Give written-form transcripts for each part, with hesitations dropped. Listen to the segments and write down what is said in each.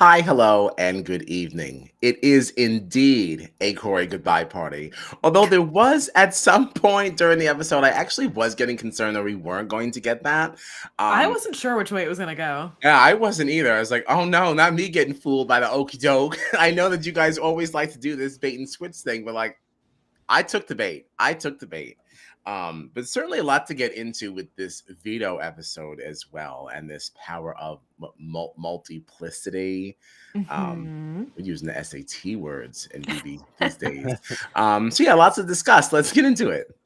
Hi, hello, and good evening. It is indeed a Cory goodbye party. Although there was at some point during the episode, I actually was getting concerned that we weren't going to get that. I Um, wasn't sure which way it was gonna go. yeah, I wasn't either. I was like, oh no, not me getting fooled by the okey doke. I know that you guys always like to do this bait and switch thing, but like, I took the bait. I took the bait. But certainly a lot to get into with this veto episode as well, and this power of multiplicity. Hmm. We're using the SAT words in BB these days. So yeah, lots to discuss. Let's get into it.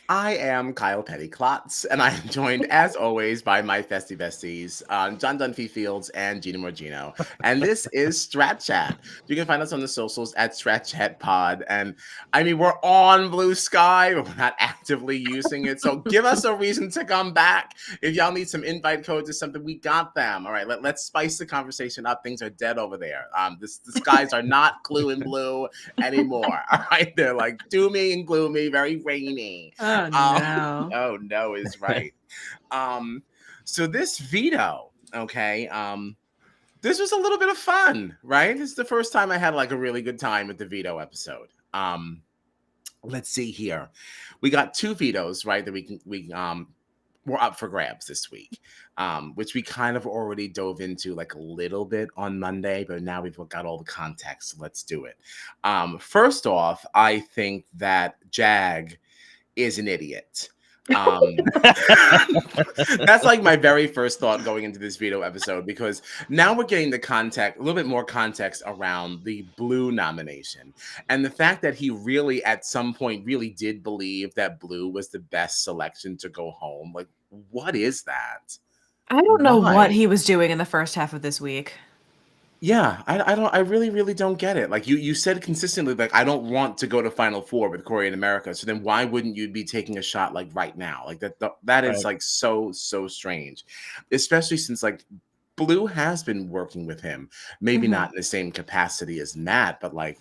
I am Kyle Pettyklotz, and I am joined, as always, by my festy besties, John Dunphy Fields and Gina Morgigno. And this is Strat Chat. You can find us on the socials at Strat Chat Pod. And I mean, we're on Blue Sky, but we're not actively using it. So give us a reason to come back. If y'all need some invite codes or something, we got them. All right, let's spice the conversation up. Things are dead over there. The skies are not blue and blue anymore. All right, they're like doomy and gloomy, very rainy. Oh no. Oh no is right. So this veto, okay. This was a little bit of fun, right? This is the first time I had like a really good time with the veto episode. Let's see here. We got two vetoes, right? That we were up for grabs this week, which we kind of already dove into like a little bit on Monday, but now we've got all the context. So let's do it. First off, I think that Jag is an idiot. That's like my very first thought going into this veto episode, because now we're getting the context, a little bit more context around the Blue nomination, and the fact that he really at some point really did believe that Blue was the best selection to go home. Like, what is that? I don't know what Why? he was doing in the first half of this week. Yeah, I really don't get it. Like you said consistently, like I don't want to go to Final Four with Cory and America. So then why wouldn't you be taking a shot like right now? Like that is Right. like so strange, especially since like Blue has been working with him, maybe Mhm. not in the same capacity as Matt, but like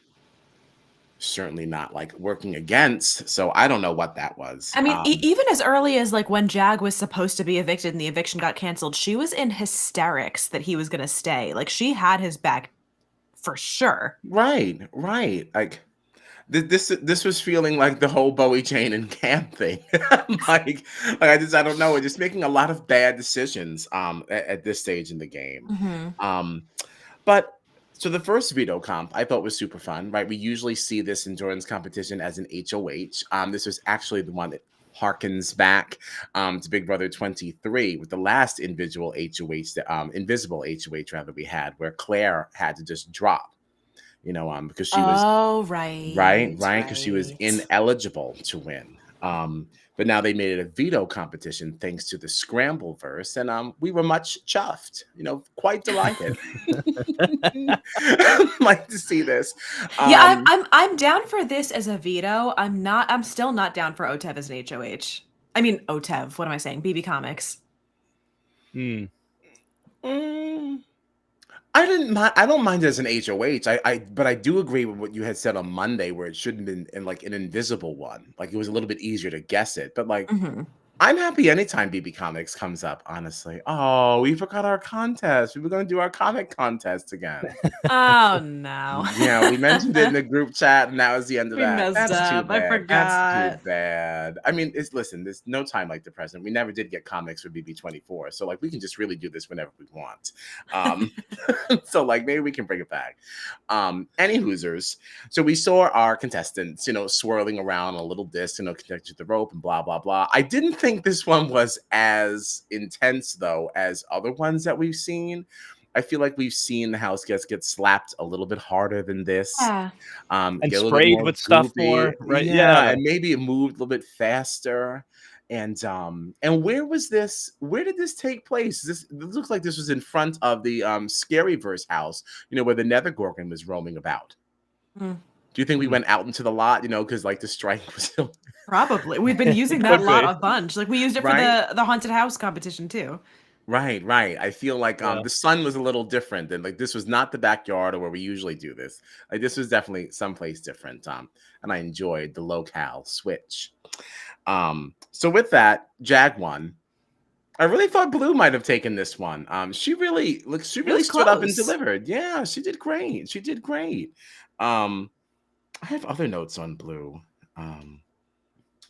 certainly not like working against. So I don't know what that was. I mean, even as early as like when Jag was supposed to be evicted and the eviction got canceled, she was in hysterics that he was gonna stay. Like she had his back for sure. Right. Like this was feeling like the whole Bowie chain and Cam thing. I don't know. We're just making a lot of bad decisions at this stage in the game. Mhm. Um, but so the first veto comp I thought was super fun, right? We usually see this endurance competition as an HOH. This was actually the one that harkens back to Big Brother 23 with the last invisible HOH, invisible HOH rather we had, where Claire had to just drop, because she was Oh, right, right, because she was right. ineligible to win. But now they made it a veto competition thanks to the Scramble verse, and we were much chuffed, quite delighted. Like to see this. Yeah, I'm Um, I'm I'm down for this as a veto. I'm still not down for OTEV as an HOH. I mean OTEV, what am I saying? BB Comics. Hmm. mm, I didn't mind. I don't mind it as an HOH. But I do agree with what you had said on Monday, where it shouldn't have been in like an invisible one. Like it was a little bit easier to guess it. But like, Mhm. I'm happy anytime BB Comics comes up. Honestly. Oh, we forgot our contest. We were going to do our comic contest again. Oh, no. Yeah, we mentioned it in the group chat, and that was the end of We that. messed That's too up. I bad. That's too forgot. bad. I mean, listen, there's no time like the present. We never did get comics for BB24, so like we can just really do this whenever we want. Um, so like maybe we can bring it back. Any Hoosers. So we saw our contestants, swirling around a little disc, connected to the rope and blah blah blah. I didn't think think this one was as intense though as other ones that we've seen. I feel like we've seen the house guests get slapped a little bit harder than this. Yeah. And Get a little bit sprayed more with stuff goopy. more, right? Yeah, Yeah. and maybe it moved a little bit faster. And where was this? Where did this take place? This looks like this was in front of the Scaryverse house, where the Nether Gorgon was roaming about. Mm. Do you think we went out into the lot, because like the strike was still Probably. We've been using that Could lot be. a bunch. Like we used it for Right? the haunted house competition too. Right, right. I feel like Yeah. the sun was a little different than like this was not the backyard or where we usually do this. Like this was definitely someplace different. And I enjoyed the locale switch. So with that, Jag won. I really thought Blue might have taken this one. She really was stood up and close. delivered. Yeah, she did great. She did great. I have other notes on Blue.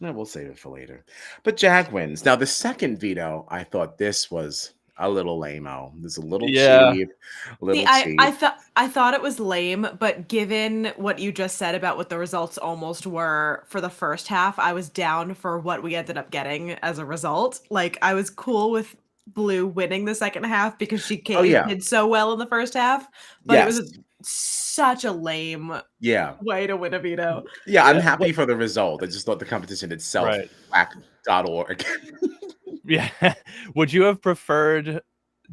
No, we'll save it for later. But Jag wins. Now the second veto, I thought this was a little lame-o. This is a little Yeah. cheap, a See, little cheap. I thought it was lame, but given what you just said about what the results almost were for the first half, I was down for what we ended up getting as a result. Like I was cool with Blue winning the second half because she Oh yeah, did so well in the first half, but it yes, was such a lame yeah, way to win a veto. yeah. I'm Yeah, happy for the result. I just thought the competition itself, Right. whack.org. Yeah. Would you have preferred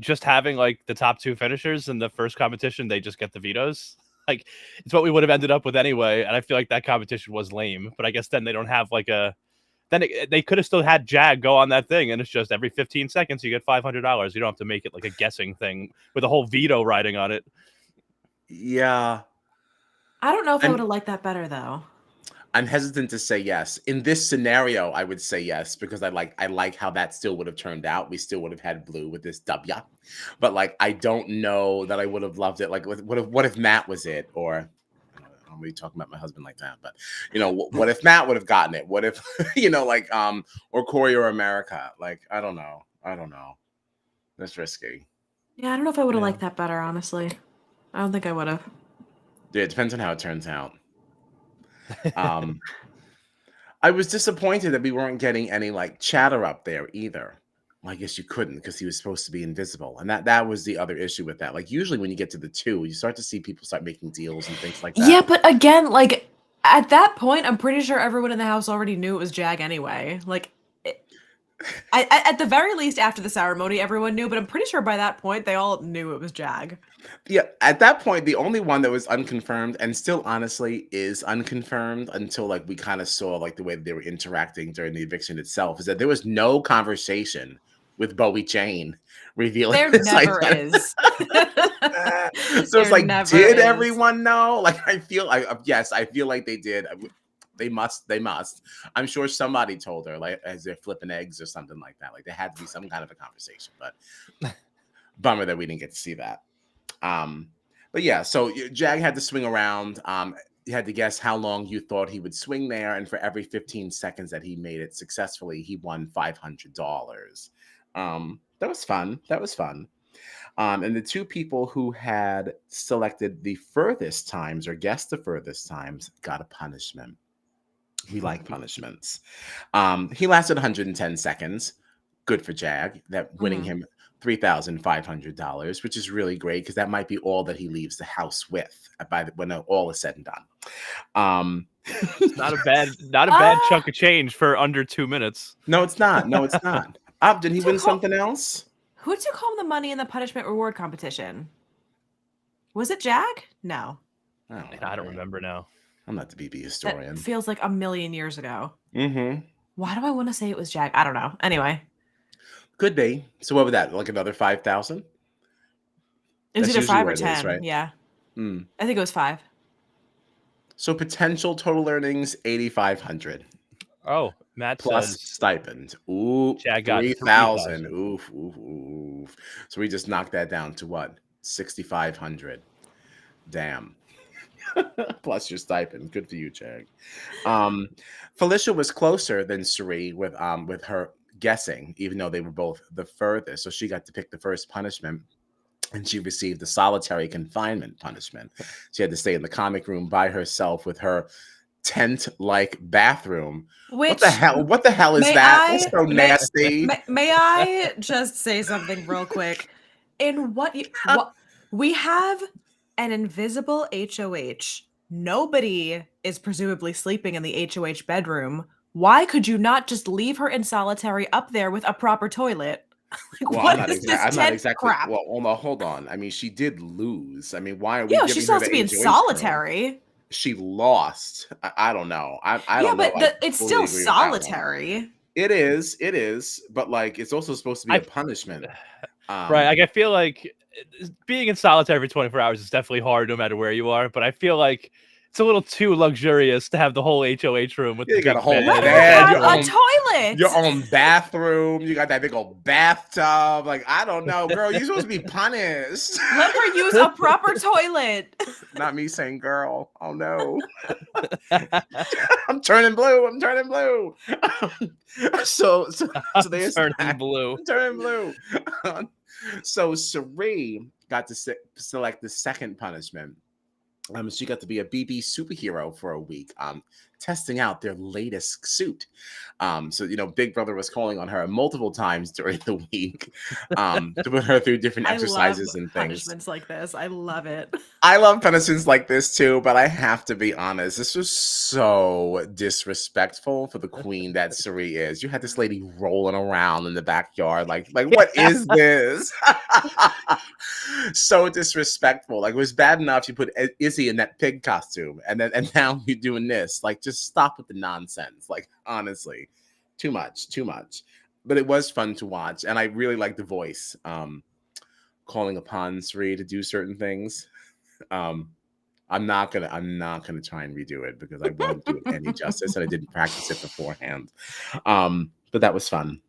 just having like the top two finishers in the first competition? They just get the vetoes. Like it's what we would have ended up with anyway. And I feel like that competition was lame. But I guess then they don't have like a. Then they could have still had Jag go on that thing, and it's just every 15 seconds you get $500. You don't have to make it like a guessing thing with a whole veto riding on it. Yeah, I don't know if I I'm- would have liked that better though. I'm hesitant to say yes. In this scenario, I would say yes because I like how that still would have turned out. We still would have had Blue with this W, but like I don't know that I would have loved it. Like what if Matt was it, or I'm really talking about my husband like that, but what if Matt would have gotten it? What if or Cory or America? Like I don't know. That's risky. Yeah, I don't know if I would have Yeah. liked that better, honestly. I don't think I would have. Yeah, it depends on how it turns out. I was disappointed that we weren't getting any like chatter up there either. Well, I guess you couldn't because he was supposed to be invisible, and that was the other issue with that. Like usually when you get to the 2, you start to see people start making deals and things like that. Yeah, but again, like at that point, I'm pretty sure everyone in the house already knew it was Jag anyway. Like, at the very least, after the ceremony, everyone knew. But I'm pretty sure by that point, they all knew it was Jag. Yeah, at that point, the only one that was unconfirmed and still honestly is unconfirmed until like we kind of saw like the way they were interacting during the eviction itself is that there was no conversation with Bowie Jane revealing There this never identity. is. So it's There like, never did is. everyone know? Like, I feel like they did. They must. I'm sure somebody told her, like, as they're flipping eggs or something like that. Like, there had to be some kind of a conversation. But bummer that we didn't get to see that. But yeah, so Jag had to swing around. You had to guess how long you thought he would swing there, and for every 15 seconds that he made it successfully, he won $500. That was fun. And the two people who had selected the furthest times or guessed the furthest times got a punishment. We like punishments. He lasted 110 seconds. Good for Jag, that winning him $3,500, which is really great because that might be all that he leaves the house with when all is said and done. Not a bad chunk of change for under 2 minutes. No, it's not. Did he win something else? Who took home the money in the punishment reward competition? Was it Jag? No. I don't remember now. I'm not the BB historian. That feels like a million years ago. Mm-hmm. Why do I want to say it was Jag? I don't know. Anyway. Could be. So what was that? Like another 5,000? It was That's either usually 5 or what it 10. is, right? Yeah. Mm. I think it was 5. So potential total earnings 8,500 Oh, Matt plus says stipend. Ooh, Jag got 3,000. Oof. So we just knocked that down to what? 6,500. Damn. Plus your stipend. Good for you, Jag. Felicia was closer than Suri with her guessing, even though they were both the furthest. So she got to pick the first punishment, and she received the solitary confinement punishment. She had to stay in the comic room by herself with her tent-like bathroom. Which What the hell? What the hell is may that? I That's so nasty. may I just say something real quick? In what we have an invisible HOH. Nobody is presumably sleeping in the HOH bedroom. Why could you not just leave her in solitary up there with a proper toilet? Like, Well, what is this I'm not tent exactly. crap? Well, hold on. I mean, she did lose. I mean, why are we Yeah, she's giving her supposed the to be in HOH room? solitary. She lost. I don't know. I Yeah, don't know. but I it's fully still agree with that one. solitary. It is, but like it's also supposed to be I a punishment. right. Like I feel like being in solitary for 24 hours is definitely hard no matter where you are. But I feel like it's a little too luxurious to have the whole HOH room with Yeah, the you got a big whole bed Let and her bed, have bedroom. a toilet. your own bathroom. You got that big old bathtub. Like I don't know, girl. You're supposed to be punished. Let her use a proper toilet. Not me saying girl. Oh no. I'm turning blue. I'm turning blue. so there's Turning that. blue. I'm turning blue. So Sari got to select the second punishment. She got to be a BB superhero for a week, testing out their latest suit. So Big Brother was calling on her multiple times during the week to put her through different exercises and things. Punishments like this. I love it. I love punishments like this too, but I have to be honest. This was so disrespectful for the queen that Sari is. You had this lady rolling around in the backyard, like what is this? So disrespectful. Like it was bad enough you put Izzy in that pig costume, and now you're doing this. Like just stop with the nonsense. Like honestly, too much. But it was fun to watch, and I really like the voice. Calling upon Sari to do certain things. I'm not gonna try and redo it because I won't do it any justice, and I didn't practice it beforehand. But that was fun.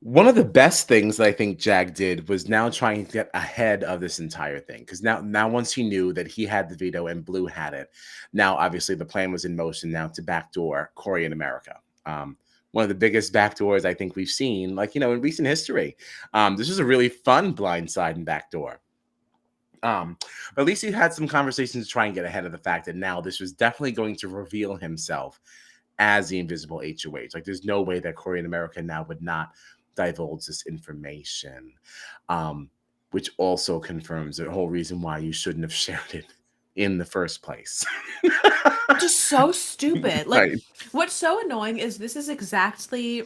One of the best things that I think Jag did was now trying to get ahead of this entire thing, because now once he knew that he had the veto and Blue had it, now obviously the plan was in motion now to backdoor Cory and America. One of the biggest backdoors I think we've seen, in recent history. This was a really fun blindside and backdoor. But at least he had some conversations to try and get ahead of the fact that now this was definitely going to reveal himself as the invisible HOH. Like there's no way that Cory and America now would not divulge this information, which also confirms the whole reason why you shouldn't have shared it in the first place. Just so stupid. Like, Right. What's so annoying is this is exactly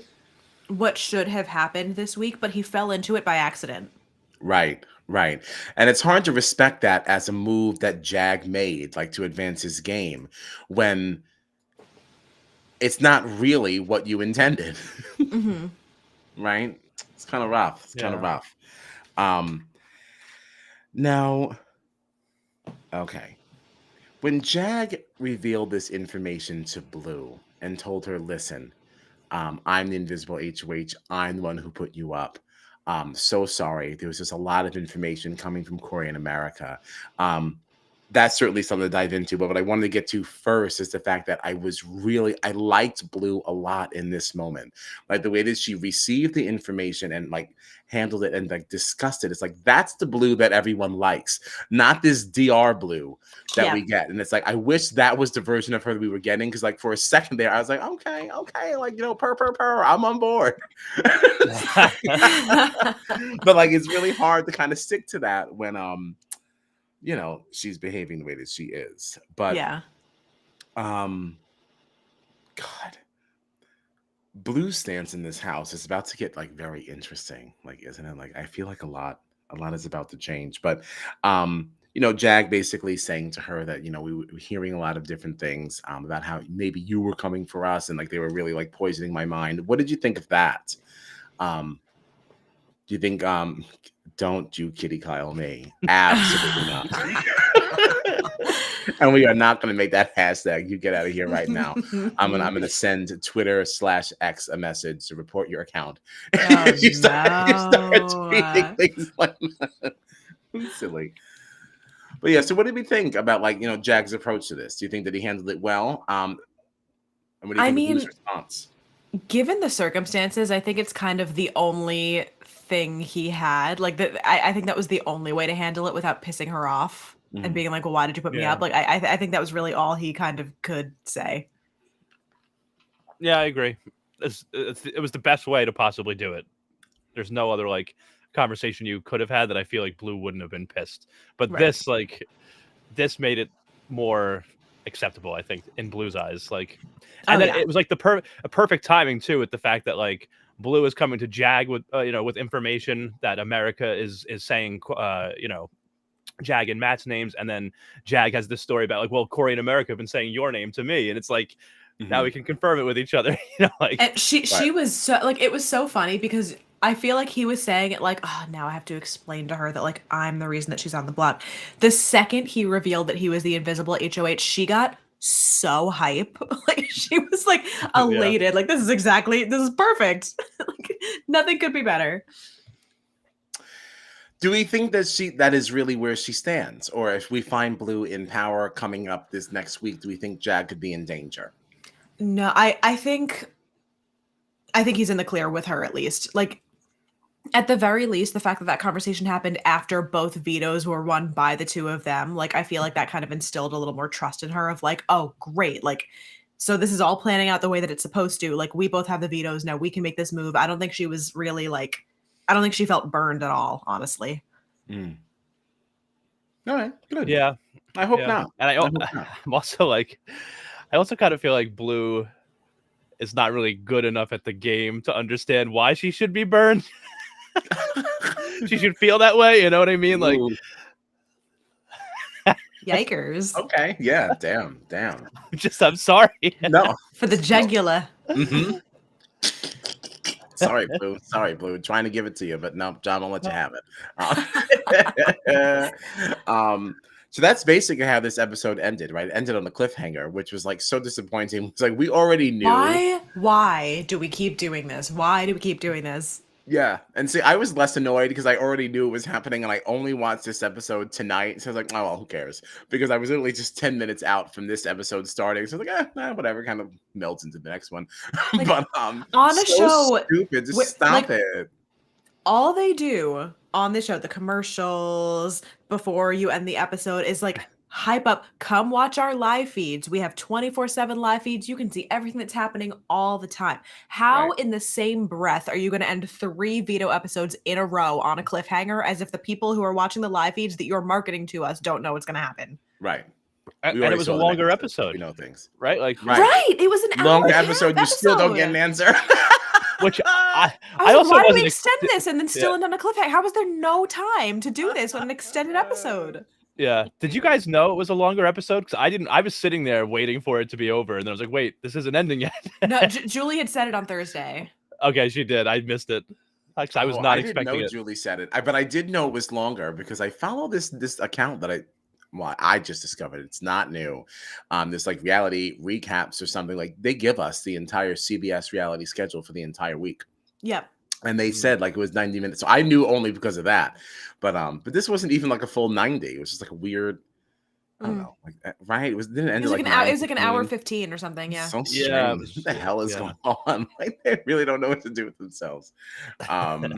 what should have happened this week, but he fell into it by accident. Right. And it's hard to respect that as a move that Jag made, like to advance his game, when it's not really what you intended. Mm-hmm. Right? It's kind of rough. Now, okay. When Jag revealed this information to Blue and told her, listen, I'm the invisible HOH. I'm the one who put you up. So sorry. There was just a lot of information coming from Cory and America. That's certainly something to dive into. But what I wanted to get to first is the fact that I liked Blue a lot in this moment. Like the way that she received the information and like handled it and like discussed it. It's like, that's the Blue that everyone likes, not this DR Blue that we get. And it's like, I wish that was the version of her that we were getting. Cause like for a second there, I was like, okay. Like, purr, I'm on board. But like, it's really hard to kind of stick to that when, she's behaving the way that she is. But God, Blue's stance in this house is about to get like very interesting, like, isn't it? Like I feel like a lot is about to change. But Jag basically saying to her that we were hearing a lot of different things about how maybe you were coming for us and like they were really like poisoning my mind. What did you think of that? Do you think don't you kitty Kyle me? Absolutely not. And we are not going to make that hashtag. You get out of here right now. I'm gonna send Twitter/X a message to report your account. You start tweeting things like that. Silly. But yeah, so what did we think about Jag's approach to this? Do you think that he handled it well? And what do you think of Blue's response? Given the circumstances, I think it's kind of the only thing he had. Like I think that was the only way to handle it without pissing her off. and being like, well, why did you put me up? Like, I think that was really all he kind of could say. Yeah, I agree. It was the best way to possibly do it. There's no other like conversation you could have had that I feel like Blue wouldn't have been pissed. But this made it more acceptable, I think, in Blue's eyes. Like, and then it was like a perfect timing too, with the fact that like Blue is coming to Jag with with information that America is saying Jag and Matt's names, and then Jag has this story about like, well, Cory and America have been saying your name to me, and it's like now we can confirm it with each other. Like, and she was so like, it was so funny because I feel like he was saying it like, oh, now I have to explain to her that like I'm the reason that she's on the block. The second he revealed that he was the invisible HOH, she got so hype. Like she was like elated. Like this is perfect. Like nothing could be better. Do we think that that is really where she stands? Or if we find Blue in power coming up this next week, do we think Jag could be in danger? No, I think he's in the clear with her, at least. Like, at the very least, the fact that conversation happened after both vetoes were won by the two of them, like, I feel like that kind of instilled a little more trust in her of like, oh, great. Like, so this is all planning out the way that it's supposed to. Like, we both have the vetoes now. We can make this move. I don't think she was really like, I don't think she felt burned at all, honestly. All right, good. Yeah. I hope not. And I'm also like, I also kind of feel like Blue is not really good enough at the game to understand why she should be burned. She should feel that way, you know what I mean? Like, yikers. Okay, yeah, damn. I'm sorry. No. For the jugular. Sorry, Blue. Trying to give it to you, but no, John won't let you have it. So that's basically how this episode ended, right? It ended on the cliffhanger, which was like so disappointing. It's like we already knew. Why do we keep doing this? Why do we keep doing this? Yeah, and see, I was less annoyed because I already knew it was happening, and I only watched this episode tonight. So I was like, oh well, who cares? Because I was literally just 10 minutes out from this episode starting. So I was like, whatever, kind of melts into the next one. Like, but on a show, stupid. Just stop it. All they do on the show, the commercials before you end the episode, is like hype up. Come watch our live feeds. We have 24/7 live feeds. You can see everything that's happening all the time. How in the same breath are you going to end 3 veto episodes in a row on a cliffhanger as if the people who are watching the live feeds that you're marketing to us don't know what's going to happen? Right. And it was a longer episode. You know things. Right? Like, right. It was an longer episode. You still don't get an answer. Which I also why do we extend this and then still end on a cliffhanger? How was there no time to do this on an extended episode? Yeah. Did you guys know it was a longer episode? Because I didn't. I was sitting there waiting for it to be over, and then I was like, "Wait, this isn't ending yet." No, Julie had said it on Thursday. Okay, she did. I missed it. I was not expecting it. Julie said it, but I did know it was longer because I follow this account that I just discovered. It's not new. This like reality recaps or something. Like they give us the entire CBS reality schedule for the entire week. Yep. And they said like it was 90 minutes. So I knew only because of that. But this wasn't even like a full 90. It was just like a weird, I don't know, like right. It didn't end. It was like an hour 15 or something. Yeah. So strange. Yeah. What the hell is going on? Like they really don't know what to do with themselves. So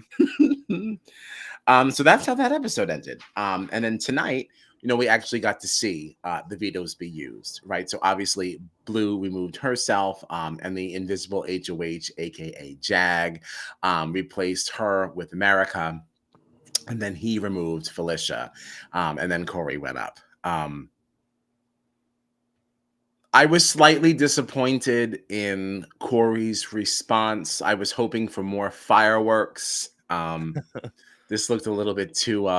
that's how that episode ended. And then tonight, we actually got to see the vetoes be used, right? So obviously, Blue removed herself, and the invisible HOH, aka Jag, replaced her with America, and then he removed Felicia, and then Cory went up. I was slightly disappointed in Cory's response. I was hoping for more fireworks. This looked a little bit too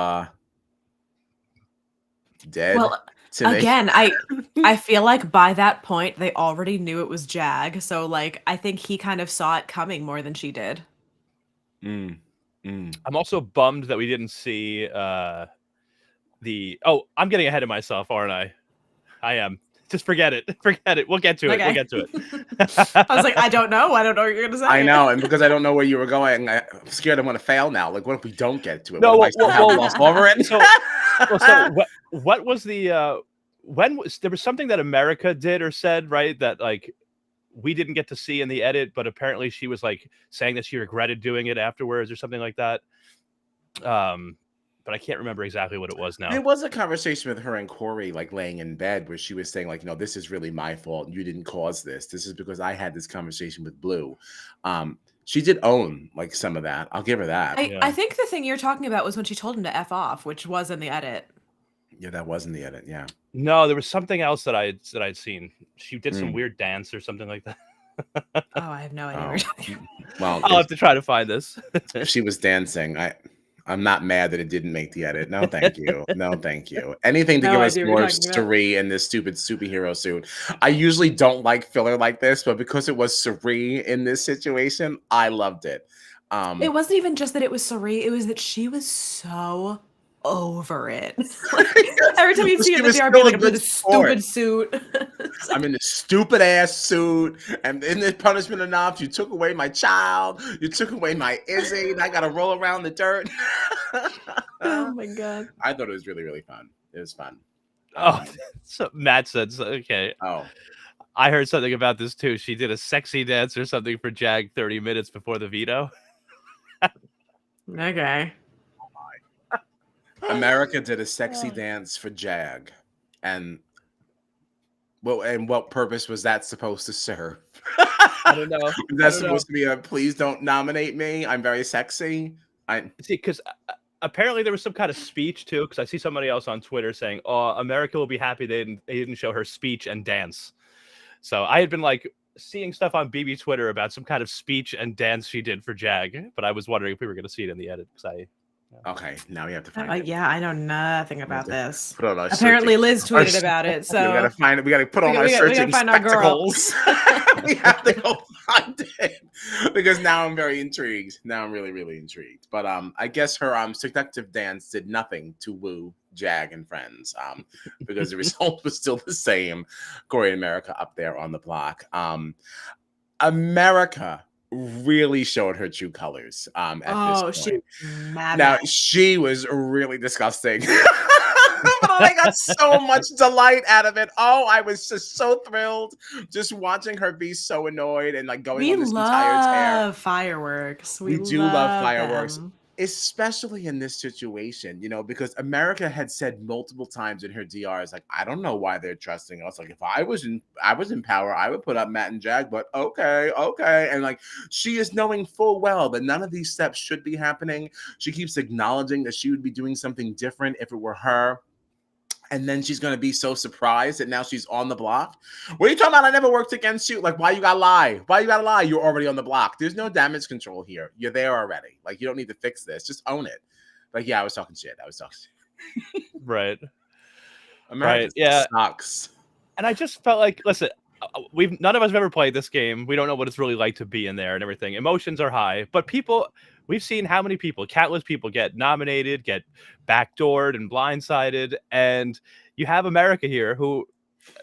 dead. Well, again, I feel like by that point they already knew it was Jag, so like I think he kind of saw it coming more than she did. I'm also bummed that we didn't see I'm getting ahead of myself, aren't I? I am. Just forget it. We'll get to it. We'll get to it. I was like, I don't know what you're gonna say. I know, and because I don't know where you were going, I'm scared I'm gonna fail now. Like, what if we don't get to it? No, what if I still have lost over it? So what was the there was something that America did or said, right? That like we didn't get to see in the edit, but apparently she was like saying that she regretted doing it afterwards or something like that. but I can't remember exactly what it was now. There was a conversation with her and Cory, like laying in bed, where she was saying, like, this is really my fault. You didn't cause this. This is because I had this conversation with Blue. She did own like some of that. I'll give her that. I think the thing you're talking about was when she told him to F off, which was in the edit. Yeah, that was in the edit. Yeah. No, there was something else that I'd seen. She did some weird dance or something like that. Oh, I have no idea what you're talking about. Well, I'll have to try to find this. If she was dancing, I'm not mad that it didn't make the edit. No, thank you. No, thank you. Anything to give us more Suri in this stupid superhero suit. I usually don't like filler like this, but because it was Suri in this situation, I loved it. It wasn't even just that it was Suri. It was that she was so over it. Every time you see her in the DRB, like, I'm in this stupid suit. I'm in this stupid ass suit, and in this punishment enough, you took away my child, you took away my Izzy, and I gotta roll around the dirt. Oh my god. I thought it was really, really fun. It was fun. So Matt said, okay. Oh. I heard something about this too. She did a sexy dance or something for Jag 30 minutes before the veto. Okay. America did a sexy dance for Jag, and what purpose was that supposed to serve? I don't know. That's supposed to be a please don't nominate me. I'm very sexy. I see, because apparently there was some kind of speech too. Because I see somebody else on Twitter saying, "Oh, America will be happy they didn't show her speech and dance." So I had been like seeing stuff on BB Twitter about some kind of speech and dance she did for Jag, but I was wondering if we were going to see it in the edit because Okay, now we have to find it. Yeah, I know nothing about this. Apparently, Liz tweeted about it, so we gotta find it. We gotta put on our searching spectacles. We have to go find it because now I'm very intrigued. Now I'm really, really intrigued. But I guess her seductive dance did nothing to woo Jag and friends because the result was still the same. Cory and America up there on the block. America really showed her true colors at this point. She mad. Now she was really disgusting. But I got so much delight out of it. Oh, I was just so thrilled just watching her be so annoyed and like going on this entire tear. We love fireworks. We do love fireworks. Especially in this situation, because America had said multiple times in her DRs, like, I don't know why they're trusting us. Like, if I was in power, I would put up Matt and Jag, but okay. And like, she is knowing full well that none of these steps should be happening. She keeps acknowledging that she would be doing something different if it were her. And then she's going to be so surprised that now she's on the block. What are you talking about? I never worked against you. Like, why you got to lie? Why you got to lie? You're already on the block. There's no damage control here. You're there already. Like, you don't need to fix this. Just own it. Like, yeah, I was talking shit. Right. America sucks. And I just felt like, listen, none of us have ever played this game. We don't know what it's really like to be in there and everything. Emotions are high, but we've seen how many countless people get nominated, get backdoored and blindsided. And you have America here who,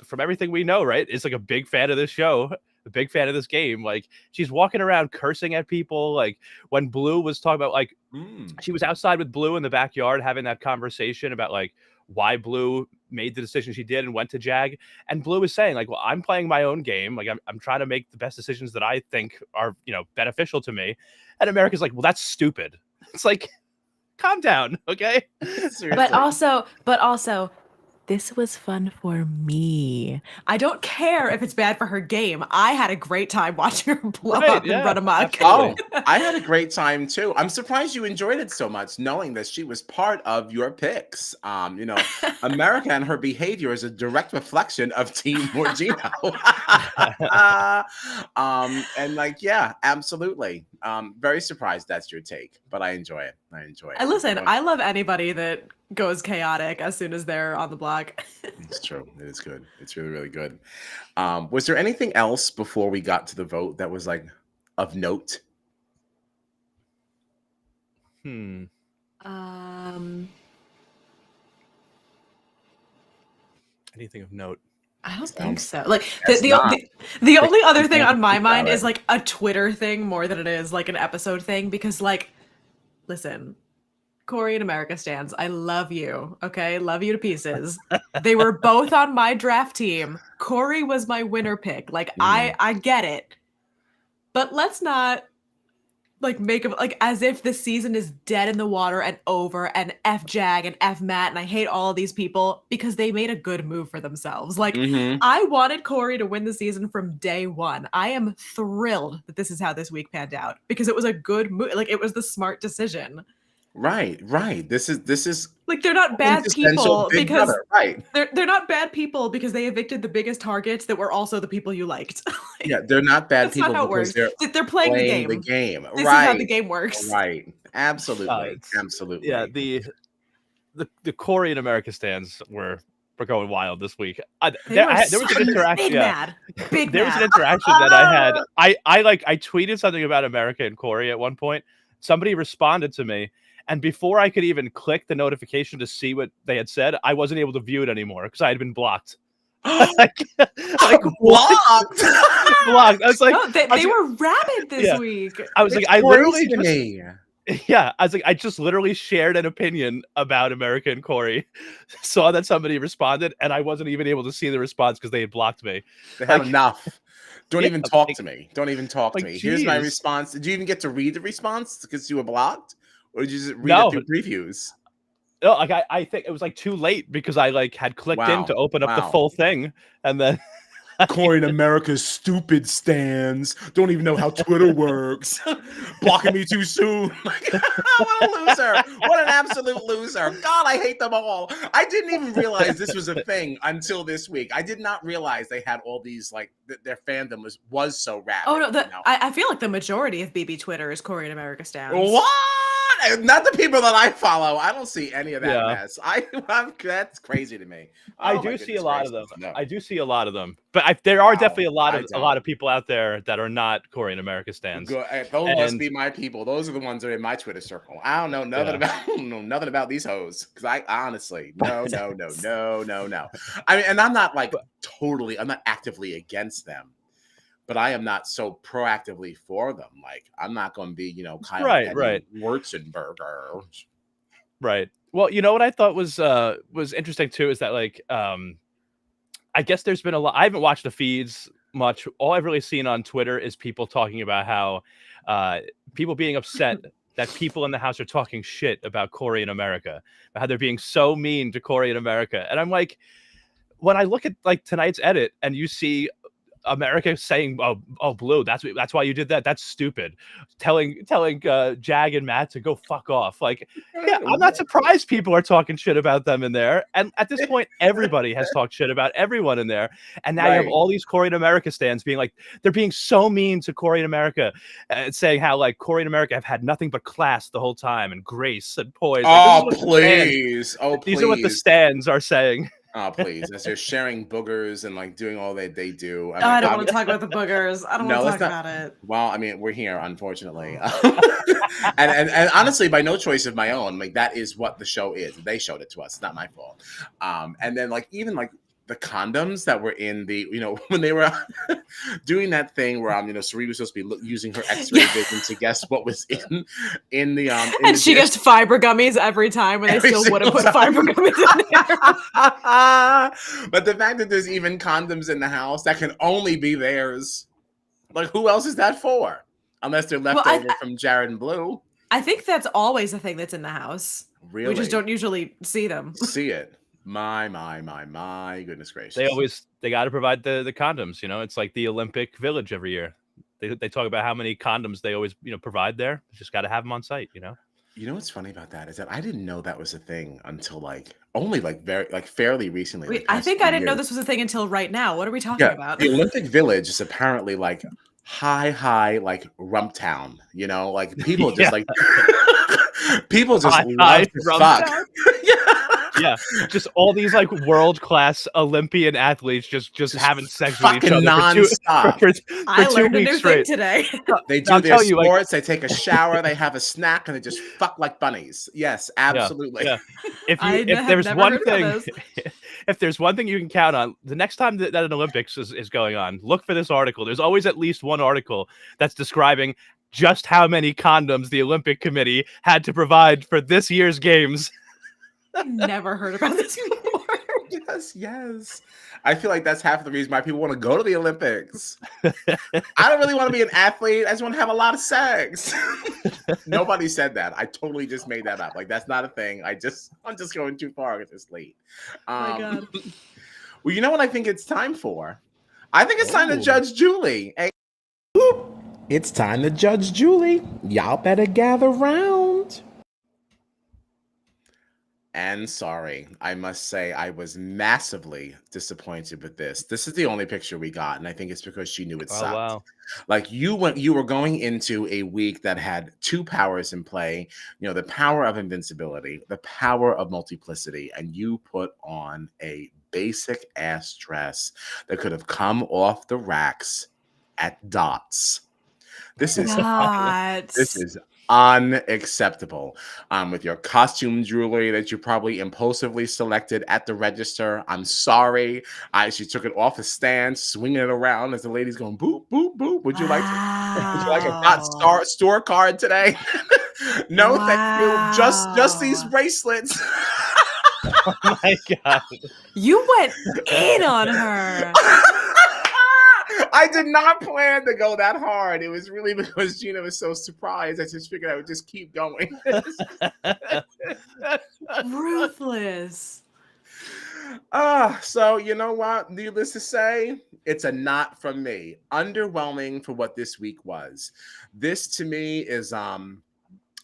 from everything we know, right, is like a big fan of this show, a big fan of this game. Like, she's walking around cursing at people. Like, when Blue was talking about, like, she was outside with Blue in the backyard having that conversation about, like, why Blue made the decision she did and went to Jag. And Blue is saying, like, well, I'm playing my own game. Like, I'm trying to make the best decisions that I think are, beneficial to me. And America's like, well, that's stupid. It's like, calm down, okay? But also, this was fun for me. I don't care if it's bad for her game. I had a great time watching her blow up and run amok. Oh, I had a great time too. I'm surprised you enjoyed it so much, knowing that she was part of your picks. America and her behavior is a direct reflection of Team Morgigno. And like, yeah, absolutely. Very surprised that's your take, but I enjoy it. Listen, I love anybody that goes chaotic as soon as they're on the block. It's true. It is good. It's really, really good. Was there anything else before we got to the vote that was like of note? Anything of note? I don't think so. Like the only other thing on my mind is like a Twitter thing more than it is like an episode thing, because like, listen, Cory and America stands, I love you. Okay, love you to pieces. They were both on my draft team. Cory was my winner pick. Like I get it, but let's not like make them like as if the season is dead in the water and over, and F Jag and F Matt, and I hate all of these people because they made a good move for themselves. Like I wanted Cory to win the season from day one. I am thrilled that this is how this week panned out because it was a good move. Like it was the smart decision. Right. This is like they're not bad quintessential people Big because Brother, right. they're not bad people because they evicted the biggest targets that were also the people you liked. Like, Yeah, they're not bad that's people not how it because works. They're playing the game. This is how the game works. Right. Absolutely. Absolutely. Yeah, the Cory and America stands were going wild this week. There was an interaction. There was an interaction that I had. I tweeted something about America and Cory at one point. Somebody responded to me, and before I could even click the notification to see what they had said, I wasn't able to view it anymore because I had been blocked. like blocked. Blocked. I was like, no, they were rabid this week. I was like, I literally I just literally shared an opinion about America and Cory, saw that somebody responded, and I wasn't even able to see the response because they had blocked me. They had enough. Don't even talk to me. Don't even talk to me. Here's my response. Did you even get to read the response because you were blocked? Or did you just read it through previews? No, like I think it was like too late because I like had clicked in to open up the full thing, and then Cory and America's stupid stands don't even know how Twitter works. Blocking me too soon. What a loser. What an absolute loser. God, I hate them all. I didn't even realize this was a thing until this week. I did not realize they had all these, like, their fandom was so rabid. Oh, no, I feel like the majority of BB Twitter is Cory and America stands. What? Not the people that I follow. I don't see any of that mess. That's crazy to me. I do see a lot of them. I do see a lot of them, but there are definitely a lot of people out there that are not Cory and America stands. Those must be my people. Those are the ones that are in my Twitter circle. I don't know nothing about these hoes because I honestly no. I mean, and I'm not like I'm not actively against them. But I am not so proactively for them. Like I'm not going to be, Kyle Wurtzenberger. Right. Well, what I thought was interesting too is that like I guess there's been a lot. I haven't watched the feeds much. All I've really seen on Twitter is people talking about how people being upset that people in the house are talking shit about Cory and America, how they're being so mean to Cory and America, and I'm like, when I look at like tonight's edit and you see America saying, "Oh, Blue, that's why you did that. That's stupid." Telling Jag and Matt to go fuck off. Like, yeah, I'm not surprised people are talking shit about them in there. And at this point, everybody has talked shit about everyone in there. And now you have all these Cory and America stands being like, they're being so mean to Cory and America, saying how like Cory and America have had nothing but class the whole time and grace and poise. Oh, like, please! These are what the stands are saying. Oh, please. As they're sharing boogers and like doing all that they do. I don't want to talk about the boogers. I don't want to talk about it. Well, I mean, we're here, unfortunately. and honestly, by no choice of my own, like that is what the show is. They showed it to us. It's not my fault. And then like even like the condoms that were in the, when they were doing that thing where Sari was supposed to be using her X-ray vision to guess what was in the and she gets fiber gummies every time when they still would have put fiber gummies in there. But the fact that there's even condoms in the house that can only be theirs, like who else is that for? Unless they're left over from Jared and Blue. I think that's always a thing that's in the house. Really? We just don't usually see them. See it. My goodness gracious. They got to provide the condoms, it's like the Olympic Village every year. They talk about how many condoms they always, provide there. Just got to have them on site, You know what's funny about that is that I didn't know that was a thing until only fairly recently. Wait, I think I didn't know this was a thing until right now. What are we talking about? The Olympic Village is apparently like high like rump town, like people just like people just love to fuck. Yeah, just all these like world-class Olympian athletes just having sex with each other non-stop. for I 2 learned a weeks new straight. thing today. They do their sports, they take a shower, they have a snack, and they just fuck like bunnies. Yes, absolutely. Yeah. If there's one thing you can count on, the next time that an Olympics is going on, look for this article. There's always at least one article that's describing just how many condoms the Olympic Committee had to provide for this year's games. I've never heard about this before. Yes. I feel like that's half of the reason why people want to go to the Olympics. I don't really want to be an athlete. I just want to have a lot of sex. Nobody said that. I totally just made that up. Like, that's not a thing. I'm just going too far because it's late. Oh my God. Well, you know what I think it's time for? I think it's time to judge Julie. Hey, whoop. It's time to judge Julie. Y'all better gather round. And sorry, I must say I was massively disappointed with this. This is the only picture we got, and I think it's because she knew it sucked. Oh, wow. Like you were going into a week that had two powers in play, you know, the power of invincibility, the power of multiplicity, and you put on a basic ass dress that could have come off the racks at Dots. This is unacceptable. With your costume jewelry that you probably impulsively selected at the register. I'm sorry. She took it off a stand, swinging it around as the lady's going boop, boop, boop. Would you like a Dot store card today? No, thank you. Just these bracelets. Oh my God. You went in on her. I did not plan to go that hard. It was really because Gina was so surprised. I just figured I would just keep going. Ruthless. So you know what? Needless to say, it's a not from me. Underwhelming for what this week was. This to me is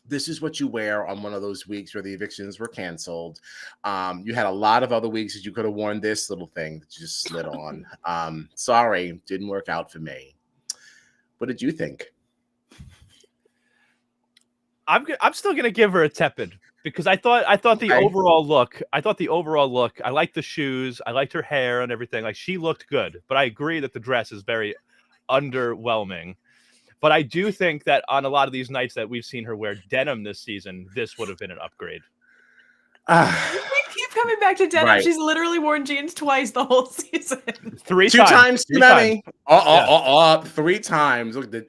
this is what you wear on one of those weeks where the evictions were canceled. You had a lot of other weeks that you could have worn this little thing that you just slid on. Sorry, didn't work out for me. What did you think? I'm still gonna give her a tepid because I thought the overall look. I liked the shoes. I liked her hair and everything. Like, she looked good, but I agree that the dress is very underwhelming. But I do think that on a lot of these nights that we've seen her wear denim this season, this would have been an upgrade. We keep coming back to denim. Right. She's literally worn jeans twice the whole season. Two times too many. 3 times. Look at the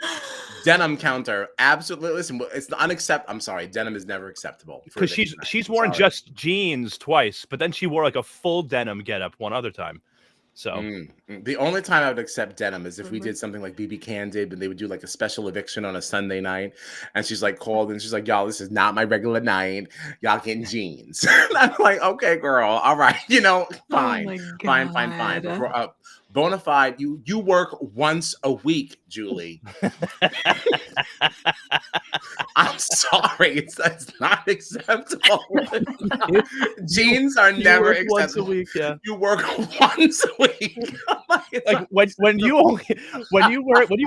denim counter. Absolutely. Listen, it's unacceptable. I'm sorry. Denim is never acceptable. Because she's worn just jeans twice, but then she wore like a full denim getup one other time. So the only time I would accept denim is if we did something like BB Can did, and they would do like a special eviction on a Sunday night, and she's like called and she's like, "Y'all, this is not my regular night. Y'all getting jeans." And I'm like, "Okay, girl, all right, you know, fine, fine. Bona fide, you work once a week, Julie." I'm sorry, it's not acceptable. Jeans are never acceptable. Once a week, yeah. You work once a week. Like when you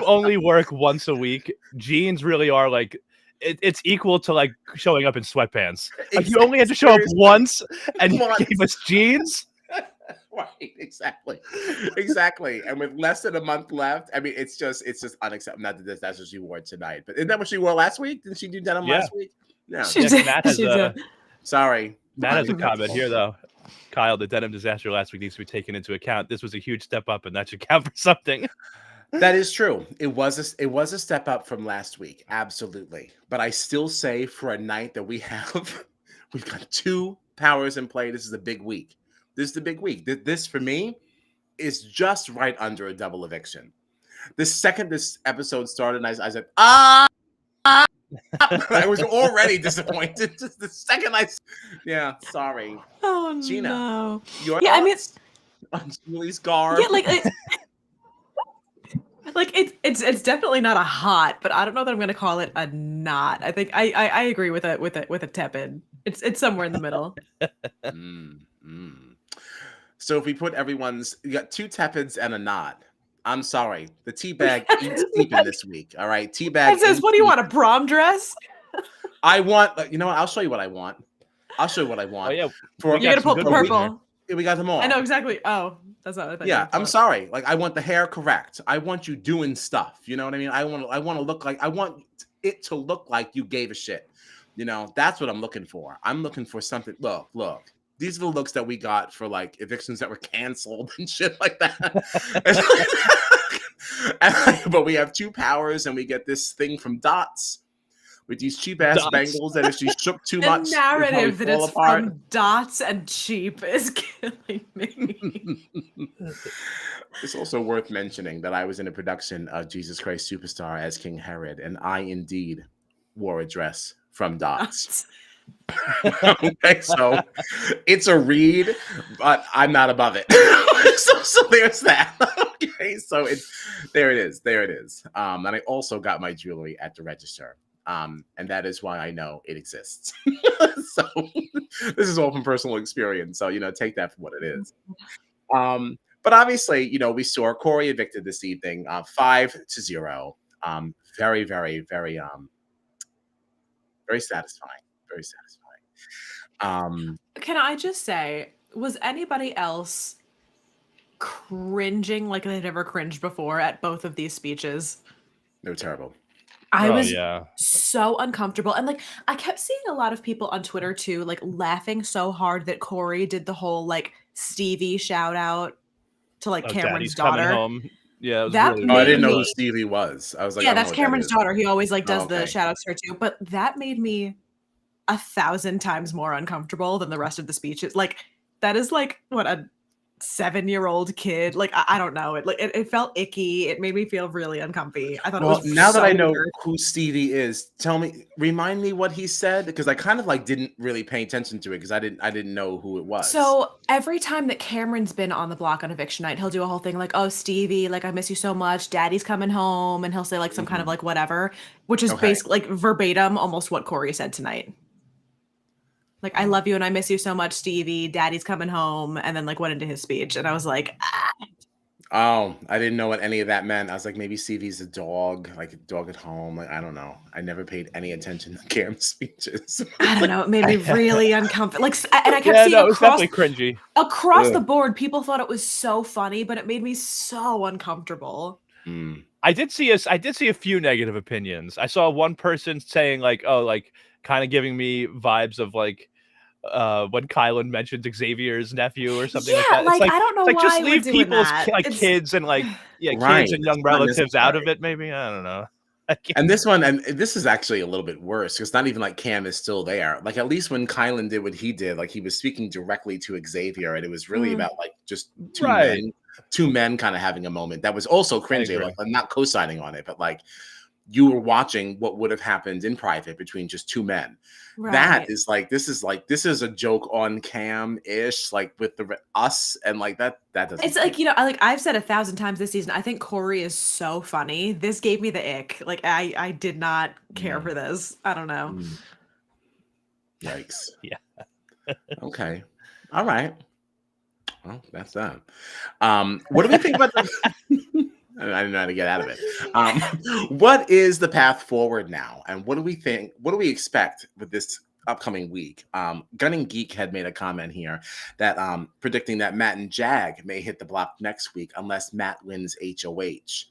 only work once a week, jeans really are like it's equal to like showing up in sweatpants. Like, you only had to show up once, and you gave us jeans. Right, exactly. And with less than a month left, I mean, it's just unacceptable. Not that that's what she wore tonight, but isn't that what she wore last week? Didn't she do denim last week? No. Sorry, Matt has a comment here though. Kyle, the denim disaster last week needs to be taken into account. This was a huge step up, and that should count for something. That is true. It was a step up from last week, absolutely. But I still say for a night that we've got two powers in play. This is a big week. This is the big week. This for me is just right under a double eviction. The second this episode started, I said, I was already disappointed. Just the second sorry. Oh, Gina, no. Your I mean, on Julie's garb. Yeah, like it's definitely not a hot, but I don't know that I'm gonna call it a not. I think I agree with a tepid. It's somewhere in the middle. So if we put you got two tepids and a not. I'm sorry. The teabag ain't sleeping this week. All right. Teabag. It says, what do you want? A prom dress? I want, you know what? I'll show you what I want. Oh, yeah. You're going to put the purple. We got them all. I know exactly. Oh, that's not what I thought. Yeah, I'm sorry. Like, I want the hair correct. I want you doing stuff. You know what I mean? I want to look like, I want it to look like you gave a shit. You know, that's what I'm looking for. I'm looking for something. Look. These are the looks that we got for like evictions that were canceled and shit like that. But we have two powers and we get this thing from Dots. with these cheap ass Dots. bangles that if she shook too The much, it'd probably narrative that fall it's apart. from Dots and cheap is killing me. It's also worth mentioning that I was in a production of Jesus Christ Superstar as King Herod, and I indeed wore a dress from Dots. Okay, so it's a read, but I'm not above it. so there's that. Okay, so there it is. And I also got my jewelry at the register. And that is why I know it exists. So this is all from personal experience. So take that for what it is. But obviously, we saw Cory evicted this evening, 5-0. Very, very, very, very satisfying. Very satisfying. Can I just say, was anybody else cringing like they'd never cringed before at both of these speeches? They were terrible. I was yeah. so uncomfortable. And I kept seeing a lot of people on Twitter too, laughing so hard that Cory did the whole Stevie shout out to Cameron's Daddy's coming daughter. home. Yeah, it was That really Oh, I weird. didn't know made who me- Stevie was. I was like, Yeah, I don't that's know what that Cameron's is. daughter. He always does okay. the shout outs to her too. But that made me 1,000 times more uncomfortable than the rest of the speeches. That is what a 7-year-old kid. I don't know. It felt icky. It made me feel really uncomfy. I thought it was Now that so I know weird. who Stevie is, remind me what he said, because I kind of didn't really pay attention to it because I didn't know who it was. So every time that Cameron's been on the block on eviction night, he'll do a whole thing oh, Stevie, I miss you so much. Daddy's coming home. And he'll say some kind of whatever, which is basically verbatim almost what Cory said tonight. I love you and I miss you so much, Stevie. Daddy's coming home. And then went into his speech. And I was like, ah. Oh, I didn't know what any of that meant. I was like, maybe Stevie's a dog, a dog at home. I don't know. I never paid any attention to Cam's speeches. I don't know. It made me really uncomfortable. And I kept seeing it was definitely cringy. Across the board, people thought it was so funny, but it made me so uncomfortable. I did see a few negative opinions. I saw one person saying kind of giving me vibes of when Kylan mentioned Xavier's nephew or something like that. It's I don't know why just we're leave doing people's that. kids and Right. kids and young It's not relatives out of necessary. it. Maybe I don't know. And this is actually a little bit worse because not even Cam is still there. At least when Kylan did what he did, he was speaking directly to Xavier, and it was really about just two men kind of having a moment. That was also cringy. I'm not co-signing on it, but you were watching what would have happened in private between just two men. Right. That is this is a joke on Cam-ish, with us, and that doesn't. It's I've said 1,000 times this season, I think Cory is so funny. This gave me the ick. I did not care for this. I don't know. Yikes. Yeah. Okay. All right. Well, that's that. What do we think about I didn't know how to get out of it. What is the path forward now? And what do we think? What do we expect with this upcoming week? Gunning Geek had made a comment here that predicting that Matt and Jag may hit the block next week unless Matt wins HOH.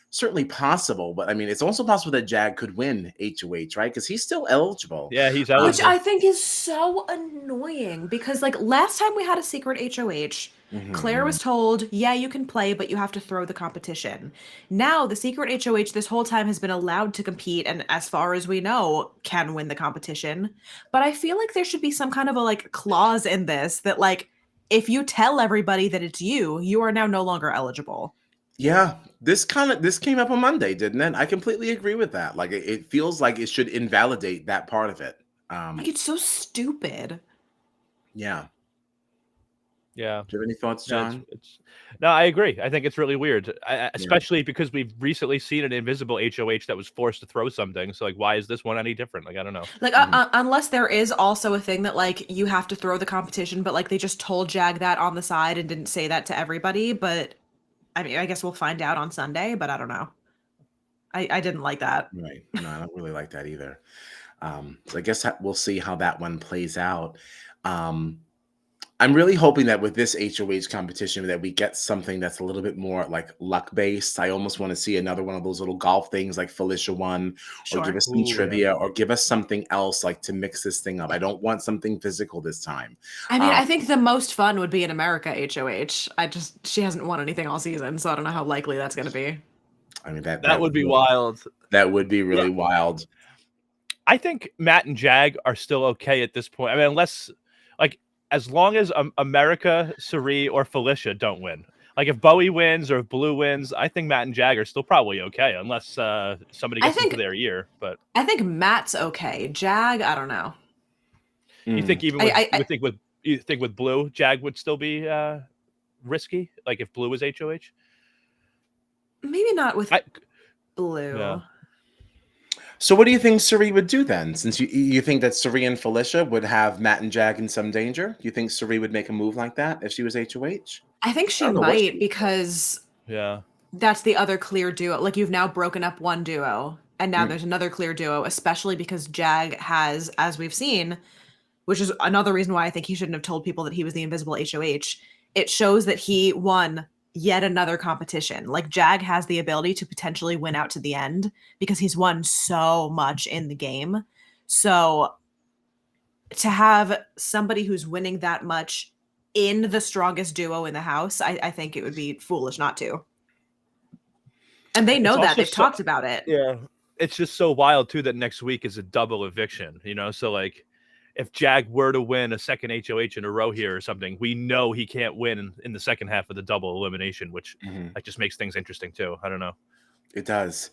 Certainly possible, but it's also possible that Jag could win HOH, right? Because he's still eligible. Yeah, he's eligible. Which I think is so annoying because last time we had a secret HOH, Claire was told, yeah, you can play, but you have to throw the competition. Now the secret HOH this whole time has been allowed to compete, and as far as we know, can win the competition. But I feel there should be some kind of a clause in this that if you tell everybody that it's you are now no longer eligible. Yeah, this came up on Monday, didn't it? I completely agree with that. It feels like it should invalidate that part of it. It's so stupid. Yeah. Yeah. Do you have any thoughts, John? No, I agree. I think it's really weird, especially because we've recently seen an invisible HOH that was forced to throw something. So why is this one any different? I don't know. Unless there is also a thing that you have to throw the competition, but they just told Jag that on the side and didn't say that to everybody. But I guess we'll find out on Sunday, but I don't know. I didn't like that. Right. No, I don't really like that either. So I guess we'll see how that one plays out. I'm really hoping that with this HOH competition that we get something that's a little bit more luck-based. I almost want to see another one of those little golf things like Felicia won, or give us some trivia, or give us something else to mix this thing up. I don't want something physical this time. I think the most fun would be in America HOH. She hasn't won anything all season, so I don't know how likely that's going to be. That would be wild. That would be really wild. I think Matt and Jag are still okay at this point. I mean, unless like as long as America, Suri, or Felicia don't win. Like if Bowie wins or if Blue wins, I think Matt and Jag are still probably okay, unless somebody I gets into think their ear. But I think Matt's okay. Jag, I don't know. you think even you think with Blue, Jag would still be risky? Like if Blue was HOH? Maybe not with Blue. Yeah. So what do you think Suri would do then? Since you think that Suri and Felicia would have Matt and Jag in some danger? Do you think Suri would make a move like that if she was HOH? I think she don't know what she might would do. because Yeah. that's the other clear duo. Like you've now broken up one duo and now Mm. there's another clear duo, especially because Jag has, as we've seen, which is another reason why I think he shouldn't have told people that he was the invisible HOH. It shows that he won yet another competition. Like Jag has the ability to potentially win out to the end because he's won so much in the game. So to have somebody who's winning that much in the strongest duo in the house, I think it would be foolish not to. And they know that. They've talked about it. Yeah. It's just so wild too that next week is a double eviction, you know? So like if Jag were to win a second HOH in a row here or something, we know he can't win in the second half of the double elimination, which like just makes things interesting too. I don't know. It does.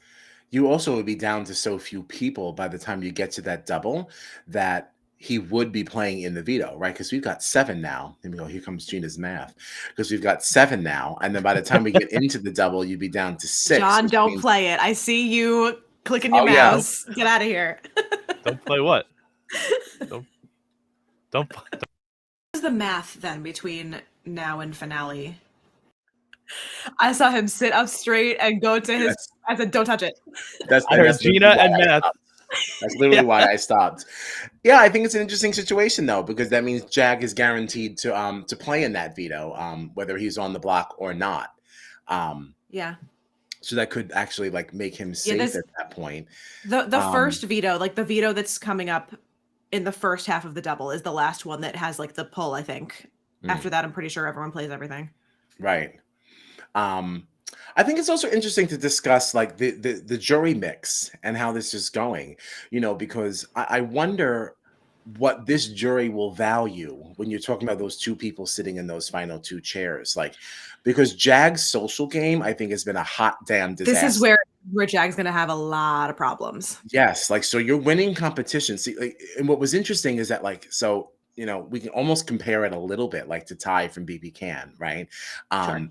You also would be down to so few people by the time you get to that double that he would be playing in the veto, right? Because we've got 7 now. Let me go. Here comes Gina's math. Because we've got 7 now, and then by the time we get into the double, you'd be down to 6. John, don't play it. I see you clicking your mouse. Yeah. Get out of here. Don't play what? Don't. What's the math then between now and finale? I saw him sit up straight and go to his. I said, "Don't touch it." That's Gina and math. That's literally why I stopped. Yeah, I think it's an interesting situation though, because that means Jag is guaranteed to play in that veto, whether he's on the block or not. Yeah. So that could actually like make him safe at that point. The first veto, like the veto that's coming up in the first half of the double, is the last one that has like the pull. I think after that, I'm pretty sure everyone plays everything. Right. I think it's also interesting to discuss like the jury mix and how this is going, you know, because I wonder what this jury will value when you're talking about those 2 people sitting in those final 2 chairs. Like, because Jag's social game, I think, has been a hot damn disaster. This is where Jag's going to have a lot of problems. Yes. Like, so you're winning competition. See, like, and what was interesting is that, like, so, you know, we can almost compare it a little bit like to Ty from BB Can, right? Sure.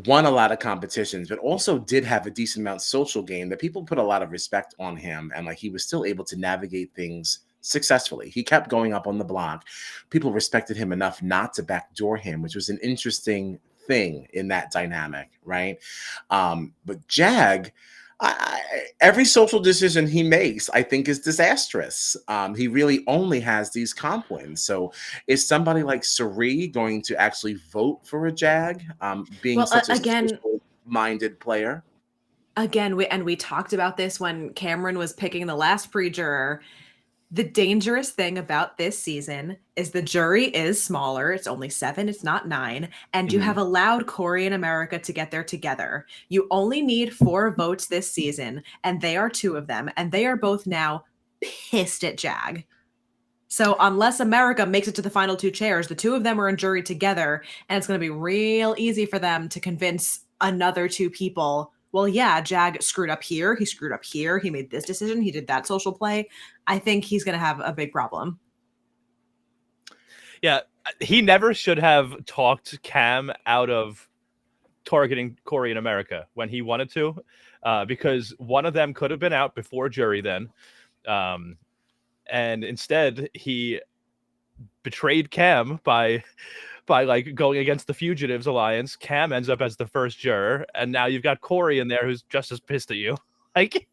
Won a lot of competitions, but also did have a decent amount of social game that people put a lot of respect on him. And like, he was still able to navigate things successfully. He kept going up on the block. People respected him enough not to backdoor him, which was an interesting thing in that dynamic, right? But Jag, every social decision he makes, I think, is disastrous. He really only has these comp wins. So is somebody like Suri going to actually vote for a Jag, being such a social-minded player? Again, we talked about this when Cameron was picking the last pre-juror. The dangerous thing about this season is the jury is smaller. It's only 7. It's not 9. And you have allowed Cory and America to get there together. You only need 4 votes this season, and they are 2 of them. And they are both now pissed at Jag. So unless America makes it to the final 2 chairs, the 2 of them are in jury together. And it's going to be real easy for them to convince another 2 people, well, yeah, Jag screwed up here. He screwed up here. He made this decision. He did that social play. I think he's going to have a big problem. Yeah, he never should have talked Cam out of targeting Cory and America when he wanted to, because one of them could have been out before jury then. And instead, he betrayed Cam by like going against the Fugitives Alliance. Cam ends up as the first juror, and now you've got Cory in there who's just as pissed at you. Like,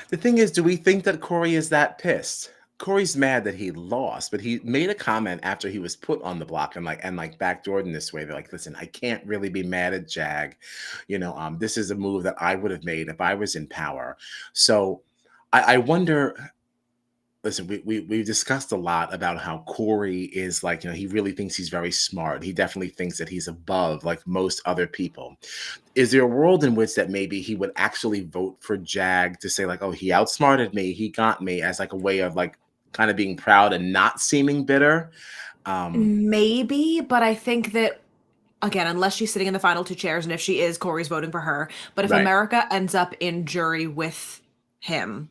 the thing is, do we think that Cory is that pissed? Cory's mad that he lost, but he made a comment after he was put on the block and backdoored in this way. They're like, listen, I can't really be mad at Jag. You know, this is a move that I would have made if I was in power. So I wonder, listen, we've discussed a lot about how Corey is like, he really thinks he's very smart. He definitely thinks that he's above like most other people. Is there a world in which that maybe he would actually vote for Jag to say like, oh, he outsmarted me, he got me, as like a way of like kind of being proud and not seeming bitter? Maybe, but I think that, again, unless she's sitting in the final two chairs, and if she is, Corey's voting for her. But if Right. America ends up in jury with him,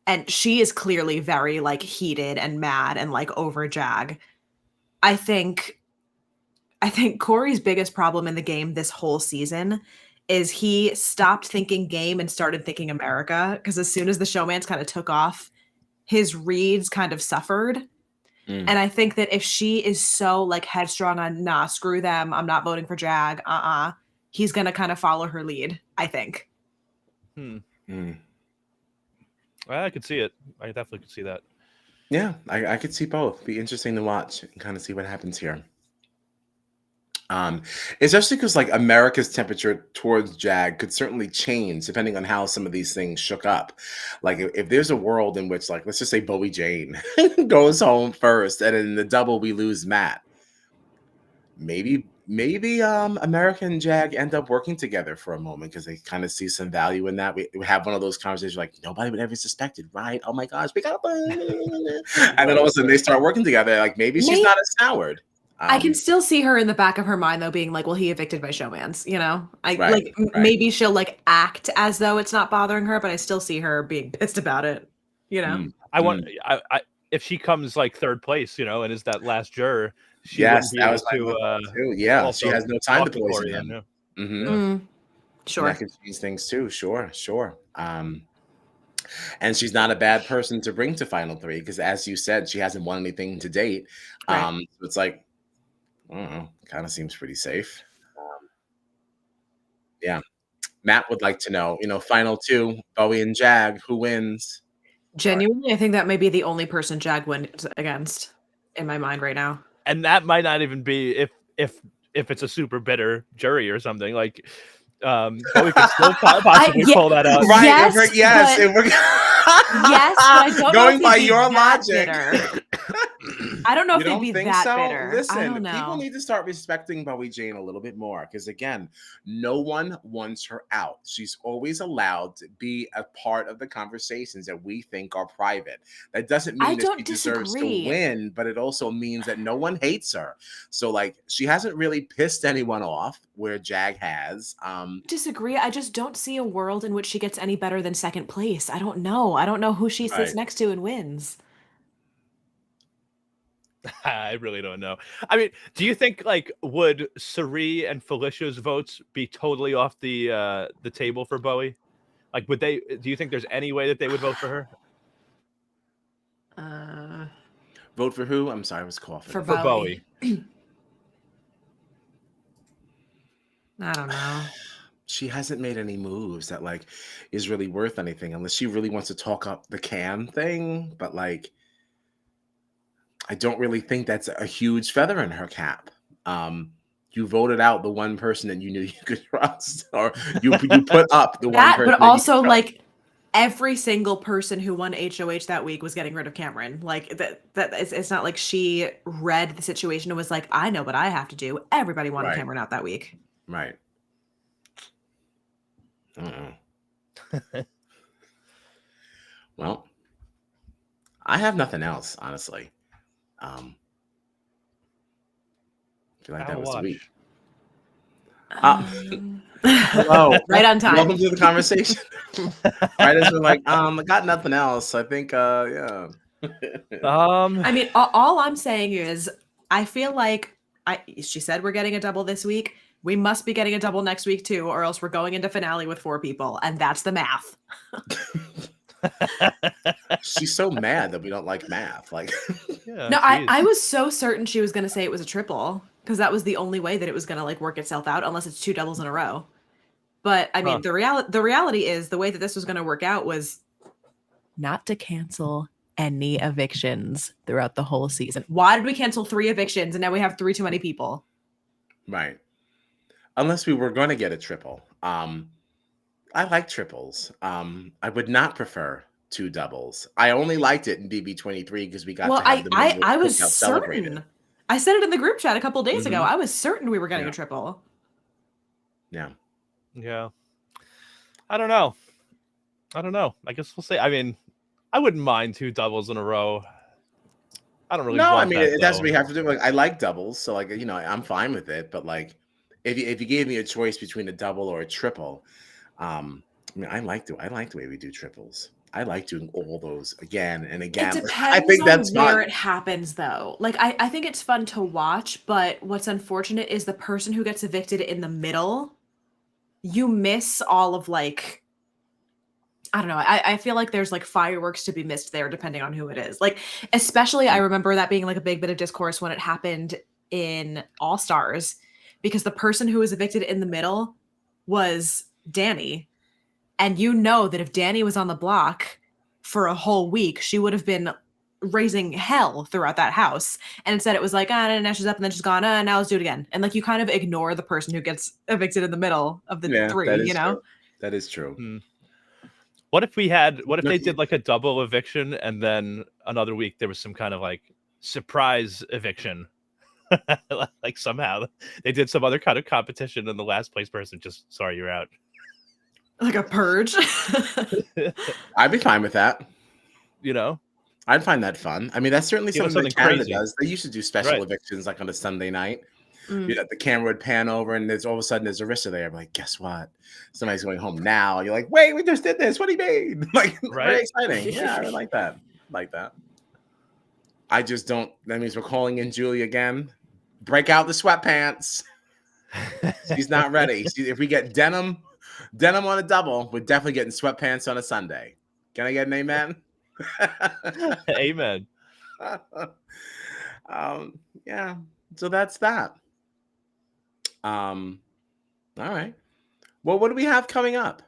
and she is clearly very like heated and mad and like over Jag, I think Corey's biggest problem in the game this whole season is he stopped thinking game and started thinking America, because as soon as the showmans kind of took off, his reads kind of suffered. Mm. And I think that if she is so like headstrong on, nah, screw them, I'm not voting for Jag, he's going to kind of follow her lead, I think. Well, I could see it. I definitely could see that. Yeah, I could see both. Be interesting to watch and kind of see what happens here. Especially because like America's temperature towards Jag could certainly change depending on how some of these things shook up. Like if there's a world in which, like, let's just say Bowie Jane goes home first, and in the double we lose Matt. Maybe America and Jag end up working together for a moment because they kind of see some value in that. We have one of those conversations like nobody would ever suspected, right? Oh my gosh, we got and then all of a sudden they start working together. Like maybe she's not as soured. I can still see her in the back of her mind though being like, well, he evicted my showmans, Right. Maybe she'll like act as though it's not bothering her, but I still see her being pissed about it, I want if she comes like third place, and is that last juror, she yes, wouldn't be that able was to yeah, she has no time to poison Cory, him. yeah. Sure. That could change things too. Sure. And she's not a bad person to bring to final three because, as you said, she hasn't won anything to date. Right. So it's like, I don't know, kind of seems pretty safe. Yeah. Matt would like to know, final two, Bowie and Jag, who wins? Genuinely, I think that may be the only person Jag wins against in my mind right now. And that might not even be if it's a super bitter jury or something. Like Bowie could still possibly pull that out. Right. Yes, yes, but I don't going know if by he'd be your that logic. bitter. I don't know if You he'd be think that so? bitter. I Listen, don't know. people need to start respecting Bowie Jane a little bit more because, again, no one wants her out. She's always allowed to be a part of the conversations that we think are private. That doesn't mean that she deserves to win, but it also means that no one hates her. So, like, she hasn't really pissed anyone off where Jag has. Disagree. I just don't see a world in which she gets any better than second place. I don't know. I don't know who she sits next to and wins. I really don't know. I mean, do you think like would Sari and Felicia's votes be totally off the table for Bowie? Like, would they? Do you think there's any way that they would vote for her? Vote for who? I'm sorry, I was coughing. For Bowie. I don't know. She hasn't made any moves that like is really worth anything unless she really wants to talk up the can thing. But like, I don't really think that's a huge feather in her cap. You voted out the one person that you knew you could trust, or you put up the one person. But also like every single person who won HOH that week was getting rid of Cameron. Like that it's not like she read the situation and was like, I know what I have to do. Everybody wanted Cameron out that week. Right. Well, I have nothing else, honestly. I feel like that was the week. Hello. Right on time. Welcome to the conversation. Right as we're like, I got nothing else. I think, yeah. I mean, all I'm saying is, I feel like she said we're getting a double this week. We must be getting a double next week too, or else we're going into finale with 4 people, and that's the math. She's so mad that we don't like math. Like, yeah, no, I was so certain she was going to say it was a triple because that was the only way that it was going to like work itself out, unless it's 2 doubles in a row. But I mean, the reality is the way that this was going to work out was not to cancel any evictions throughout the whole season. Why did we cancel 3 evictions and now we have 3 too many people? Right. Unless we were going to get a triple. I like triples. I would not prefer 2 doubles. I only liked it in BB23 because we got Well, to have the I was cookout celebrated. certain. I said it in the group chat a couple days ago. Mhm. I was certain we were getting Yeah. a triple. Yeah. Yeah. I don't know. I guess we'll see. I mean, I wouldn't mind 2 doubles in a row. I don't really No, I want mean, that, that's what though. we have to do. Like, I like doubles, so like, you know, I'm fine with it. But like, if you gave me a choice between a double or a triple, I mean, I like the way we do triples. I like doing all those again and It again. I depends think on that's where fun. it happens, though. Like, I think it's fun to watch, but what's unfortunate is the person who gets evicted in the middle, you miss all of like, I don't know. I feel like there's like fireworks to be missed there, depending on who it is. Like, especially, I remember that being like a big bit of discourse when it happened in All Stars, because the person who was evicted in the middle was Danny. And you know that if Danny was on the block for a whole week, she would have been raising hell throughout that house. And instead it was like, now she's up and then she's gone, now let's do it again. And like you kind of ignore the person who gets evicted in the middle of the Yeah, three, that you is know? true. That is true. Hmm. What if No, they did like a double eviction and then another week there was some kind of like surprise eviction? Like somehow they did some other kind of competition and the last place person just, sorry, you're out. Like a purge. I'd be fine with that. You know? I'd find that fun. I mean, that's certainly Give us something that something Canada crazy. does. They used to do special Right. evictions like on a Sunday night. Mm. You know, the camera would pan over and there's all of a sudden there's Arissa there. I'm like, guess what? Somebody's going home now. You're like, wait, we just did this. What do you mean? Like, Right. very exciting. Yeah, I would like that. Like that. I just don't. That means we're calling in Julie again. Break out the sweatpants. She's not ready. If we get denim on a double, we're definitely getting sweatpants on a Sunday. Can I get an amen? Amen. Yeah. So that's that. All right. Well, what do we have coming up?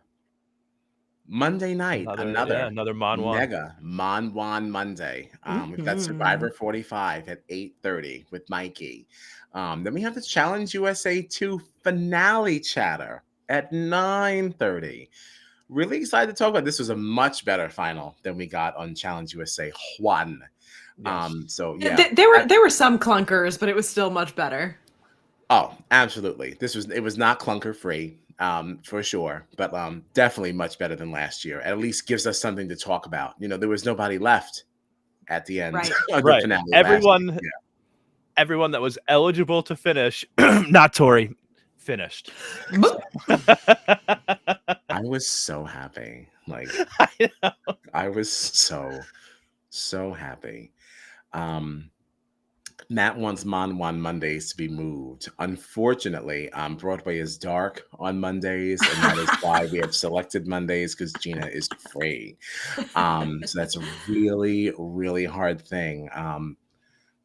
Monday night, Another Monwan. mega Monwan Monday. We've got Survivor 45 at 8:30 with Mikey. Then we have the Challenge USA 2 finale chatter at 9:30. Really excited to talk about this. Was a much better final than we got on Challenge USA 1. Yes. So yeah, there were some clunkers, but it was still much better. Oh, absolutely. It was not clunker free, for sure, but definitely much better than last year. At least gives us something to talk about. You know, there was nobody left at the end Right. of the Right. finale. last year. Everyone that was eligible to finish, not Tori, finished. I was so happy. Like I know. I was so happy. Matt wants Monwan Mondays to be moved. Unfortunately, Broadway is dark on Mondays, and that is why we have selected Mondays because Gina is free. So that's a really, really hard thing.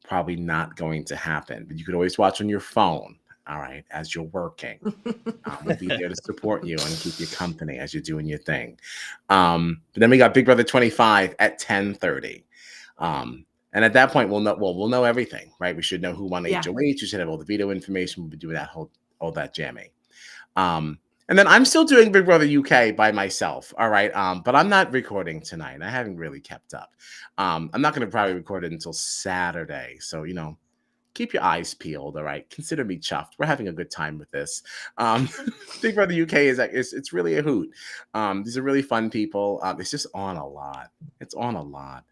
Probably not going to happen, but you could always watch on your phone. All right, as you're working, we'll be there to support you and keep you company as you're doing your thing. But then we got Big Brother 25 at 10:30. And at that point, we'll know everything, right? We should know who won HOH. We should have all the veto information. We'll be doing all that jamming. And then I'm still doing Big Brother UK by myself. All right. But I'm not recording tonight. I haven't really kept up. I'm not going to probably record it until Saturday. So, you know, keep your eyes peeled. All right. Consider me chuffed. We're having a good time with this. Big Brother UK it's really a hoot. These are really fun people. It's just on a lot. It's on a lot.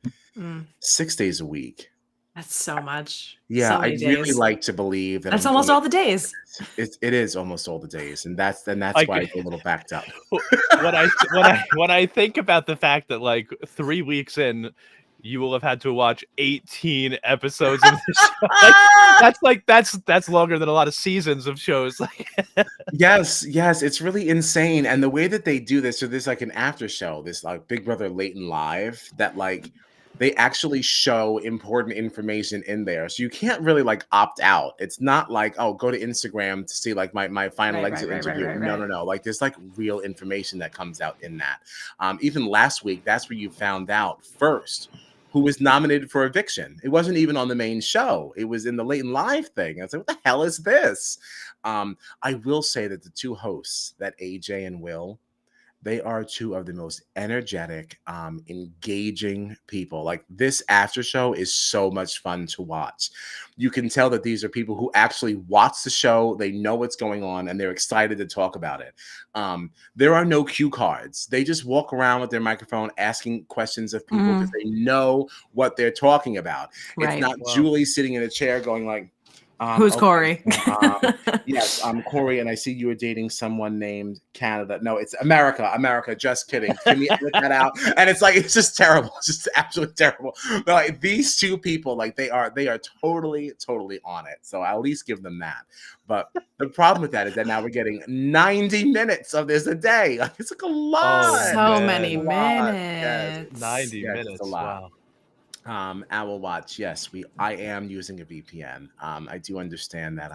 6 days a week. That's so much. Yeah, so I'd really like to believe that that's almost all the days. It is almost all the days, and that's Like- why I get a little backed up. when I think about the fact that like 3 weeks in, you will have had to watch 18 episodes of the show. That's longer than a lot of seasons of shows. Yes, it's really insane. And the way that they do this, so there's like an after show, this like Big Brother Late and Live that like they actually show important information in there. So you can't really like opt out. It's not like, oh, go to Instagram to see like my final exit interview. No. Like there's like real information that comes out in that. Even last week, that's where you found out first who was nominated for eviction. It wasn't even on the main show. It was in the Late and Live thing. I was like, what the hell is this? I will say that the two hosts, that AJ and Will, They are two of the most energetic, engaging people. Like, this after show is so much fun to watch. You can tell that these are people who actually watch the show, they know what's going on, and they're excited to talk about it. There are no cue cards. They just walk around with their microphone asking questions of people because they know what they're talking about. Right. It's not Wow. Julie sitting in a chair going like, Who's okay, Cory? yes, I'm Cory, and I see you were dating someone named Canada. No, it's America. America. Just kidding. Can we edit that out? And it's like, it's just terrible. It's just absolutely terrible. But like, these two people, like, they are totally on it. So I'll at least give them that. But the problem with that is that now we're getting 90 minutes of this a day. Like, it's like a lot. So many It's a lot. minutes. Yes. 90 Yes, minutes. it's a lot. Wow. Owl Watch. Yes, I am using a VPN. I do understand that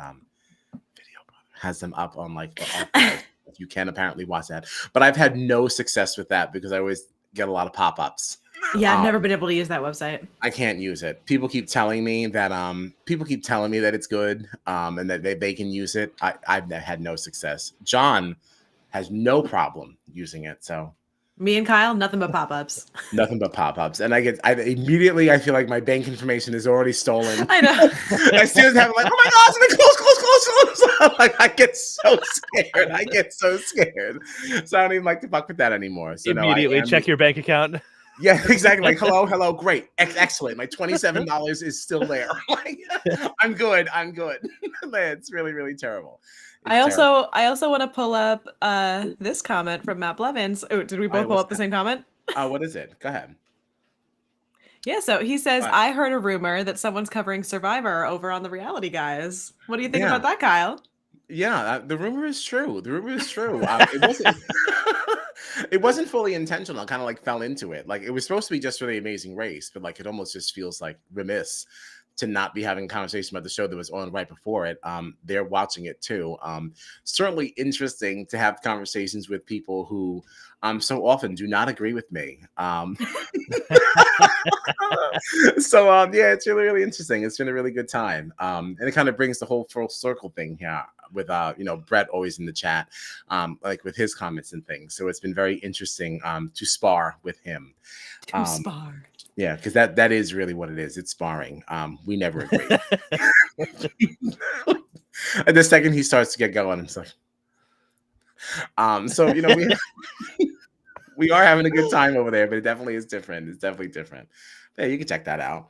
Video has them up on like the archive. You can apparently watch that, but I've had no success with that because I always get a lot of pop-ups. Yeah, I've never been able to use that website. I can't use it. People keep telling me that it's good, and that they can use it. I've had no success. John has no problem using it, so. Me and Kyle, nothing but pop-ups. Nothing but pop-ups. And I immediately feel like my bank information is already stolen. I know. As soon as I'm like, oh my gosh, and close. Like, I get so scared. So I don't even like to fuck with that anymore. So Immediately check your bank account. Yeah, exactly. Like, hello, great. Excellent. My $27 is still there. Like, I'm good. It's really terrible. I also want to pull up this comment from Matt Blevins. Oh, did we both pull up the same comment? What is it? Go ahead. Yeah, so he says, I heard a rumor that someone's covering Survivor over on the Reality Guys. What do you think about that, Kyle? Yeah, the rumor is true. It wasn't fully intentional. I kind of like fell into it. Like, it was supposed to be just for the Amazing Race, but like, it almost just feels like remiss to not be having a conversation about the show that was on right before it. They're watching it too. Certainly interesting to have conversations with people who so often do not agree with me. So yeah, it's really interesting. It's been a really good time. And it kind of brings the whole full circle thing here with Brett always in the chat, like with his comments and things. So it's been very interesting to spar with him. Spar. Yeah, because that is really what it is. It's sparring. We never agree. And the second he starts to get going, it's like, so we are having a good time over there, but it definitely is different. It's definitely different. Yeah, you can check that out.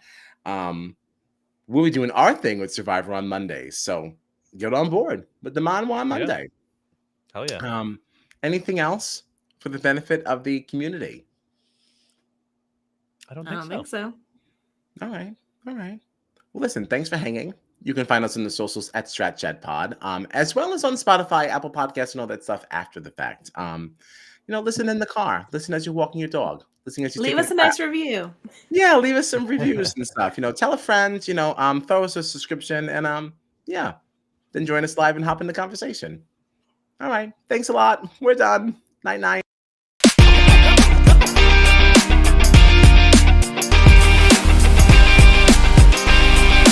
We'll be doing our thing with Survivor on Mondays, so get on board with the Manwa on Monday. Hell yeah. Anything else for the benefit of the community? I don't think so. All right. Well, listen, thanks for hanging. You can find us on the socials at StratChatPod, as well as on Spotify, Apple Podcasts, and all that stuff after the fact. Listen in the car. Listen as you're walking your dog. Listen as you leave us a nice review. Yeah, leave us some reviews and stuff. Tell a friend. Throw us a subscription, and yeah, then join us live and hop in the conversation. All right. Thanks a lot. We're done. Night.